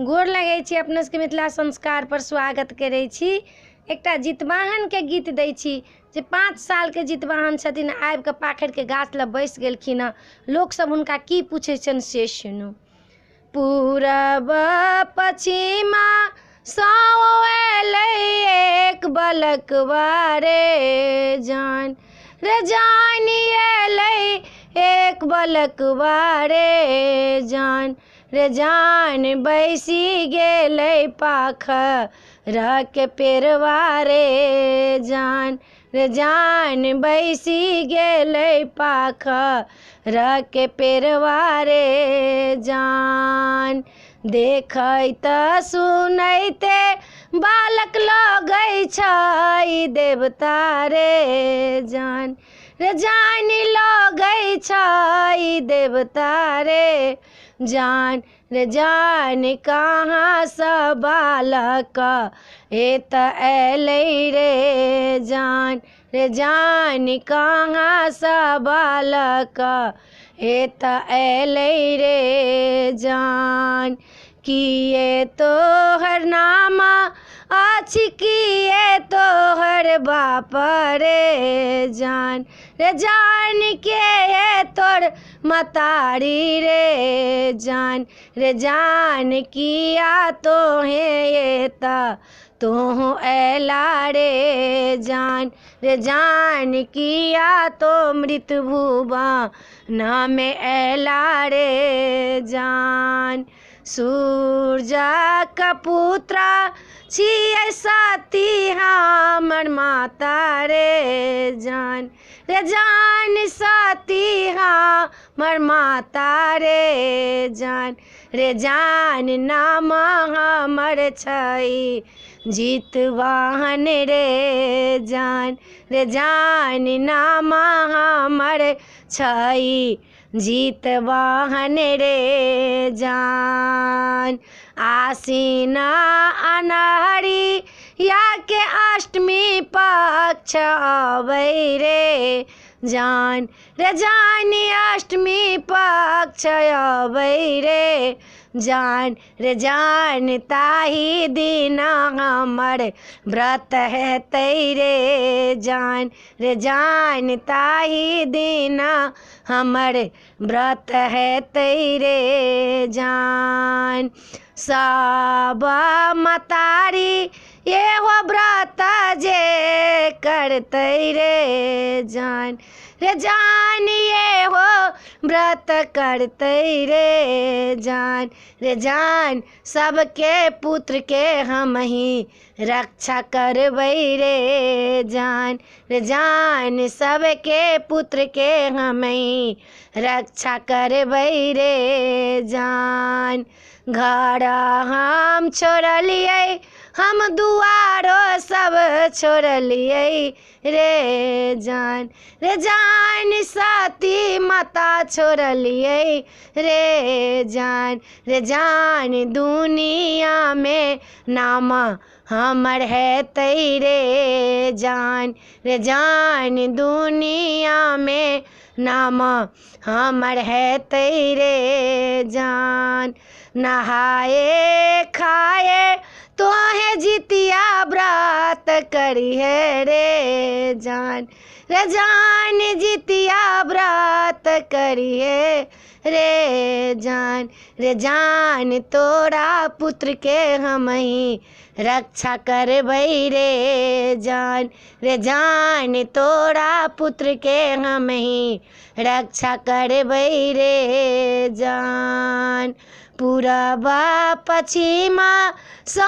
गोर लगै छी, अपना सबके मिथिला संस्कार पर स्वागत करै छी। एकटा जितवाहन के गीत दै छी जे 5 साल के जितवाहन छथिन, आबि कऽ पाखरि के गाछ लग बैस गेलखिन हँ। लोक सब हुनका की पूछै छनि से सुनू। पूरब पश्चिमा सँ एलै एक बलकवा रे जान, रे जान एलै एक बलकवा रे जान, रे जान बैसी गेलै पाखर के पेड़वा रे जान, रे जान बैसी गेलै पाखर के पेड़वा रे जान। देखैत सुनैते बालक लगै छै देवता रे जान, रे जान लगै छै देवता रे जान, रे जान कहाँ सँ बालक एत एलै रे जान, रे जान कहाँ सँ बालक एत एलै रे जान। किए तोहर नाम अछि, किए तोहर बाप रे जान, रे जान के तोर मतारी रे जान, रे जान किया तोहे एत तोह एला रे जान, रे जान किया तो मृत भुवन में एला रे जान। सूरजक पुत्र छियै सती हमर माता रे जान, रे जान सती हमर माता रे जान, रे जान नाम हमर छै जितवाहन रे जान, रे जान नाम हमर छै जितवाहन रे जान। आसीन अन्हरिया के अष्टमी पक्ष अबै रे जान, रे जान अष्टमी पक्ष अबै रे जान, रे जान ताही दिन हमर व्रत हेतै रे जान, रे जान ताही दिन हमर व्रत हेतै रे जान। सब मतारी एहो व्रत जे करतै रे जान, रे जान एहो व्रत करतै रे जान, रे जान सबके पुत्र के हमही रक्षा करबै रे जान, रे जान सबके पुत्र के हमही रक्षा करबै रे जान। घर हम छोड़लियै, हम दुआरो सब छोड़लियै रे जान, रे जान सती माता छोड़लियै रे जान, रे जान दुनिया में नाम हमर हेतै रे जान, रे जान दुनिया में नाम हमर हेतै रे जान। नहाए खाए तोहे जितिया व्रत करिहे रे जान, रे जान जितिया व्रत करिहे रे जान, रे जान तोरा पुत्र के हमही रक्षा करबै रे जान, रे जान तोरा पुत्र के हमही रक्षा करबै रे जान। पूरब पश्चिमा सँ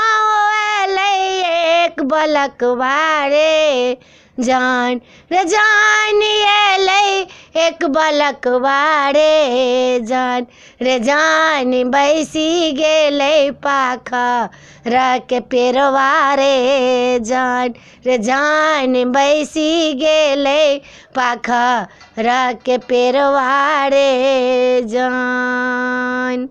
एलै एक बलकवा रे जान, रे जान एलै एक बलकवा रे जान, रे जान बैसी गेलै पाखर के पेड़वा रे जान, रे जान बैसी गेलै पाखर के पेड़वा रे जान,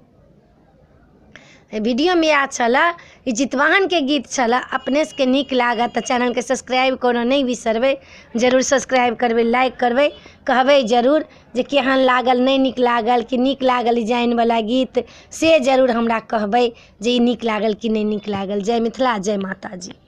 वीडियो में याद छला ई जितवाहन के गीत छला अपने के नीक लागत तो चैनल के सब्सक्राइब करना नहीं बिसरबै, जरूर सब्सक्राइब करबै, लाइक करबै, कहबै जरूर जे केहन लागल नहीं नीक लागल कि नीक लागल ई जाइन वाला गीत से जरूर हमरा कहबै जे ई नीक लागल कि नहीं नीक लागल। जय मिथिला, जय माता जी।